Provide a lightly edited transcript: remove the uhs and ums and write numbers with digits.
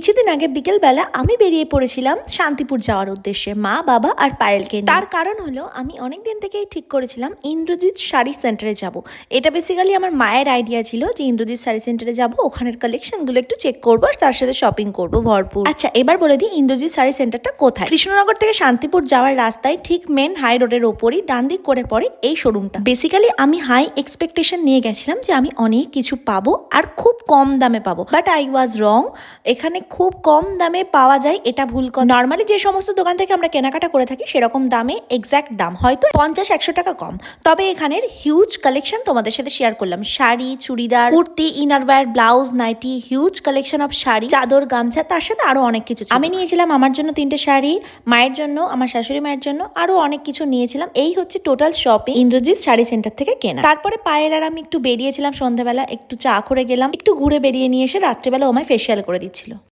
কিছুদিন আগে বিকেলবেলা আমি বেরিয়ে পড়েছিলাম শান্তিপুর যাওয়ার উদ্দেশ্যে মা বাবা আর পায়েলকে নিয়ে। তার কারণ হলো আমি অনেক দিন থেকেই ঠিক করেছিলাম ইন্দ্রজিৎ শাড়ি সেন্টারে যাব। এটা বেসিক্যালি আমার মায়ের আইডিয়া ছিল যে ইন্দ্রজিৎ শাড়ি সেন্টারে যাব, ওখানের কালেকশনগুলো একটু চেক করবো আর তার সাথে শপিং করব ভরপুর। আচ্ছা এবার বলে দিই ইন্দ্রজিৎ শাড়ি সেন্টারটা কোথায়। কৃষ্ণনগর থেকে শান্তিপুর যাওয়ার রাস্তায় ঠিক মেন হাই রোডের ওপরই ডান দিক করে পড়ে এই শোরুমটা। বেসিক্যালি আমি হাই এক্সপেকটেশন নিয়ে গেছিলাম যে আমি অনেক কিছু পাবো আর খুব কম দামে পাবো, বাট আই ওয়াজ রং। এখানে খুব কম দামে পাওয়া যায় এটা ভুল কথা। নর্মালি যে সমস্ত দোকান থেকে আমরা কেনাকাটা করে থাকি সেরকম দামে এক্স্যাক্ট দাম হয়তো 50-100 টাকা কম, তবে এখানের হিউজ কালেকশন তোমাদের সাথে শেয়ার করলাম। Sari, churidar, kurti, innerwear, blouse, nightie, huge collection of sari, চাদর, গামছা, তার সাথে আরো অনেক কিছু। আমি নিয়েছিলাম আমার জন্য 3টে শাড়ি, মায়ের জন্য, আমার শাশুড়ি মায়ের জন্য আরো অনেক কিছু নিয়েছিলাম। এই হচ্ছে total shopping Indrajit sari centre থেকে কেনা। তারপরে পায়েল আর আমি একটু বেরিয়েছিলাম সন্ধ্যাবেলা, একটু চা করে গেলাম, একটু ঘুরে বেরিয়ে নিয়ে এসে রাত্রেবেলা ও আমায় ফেসিয়াল করে দিচ্ছিল।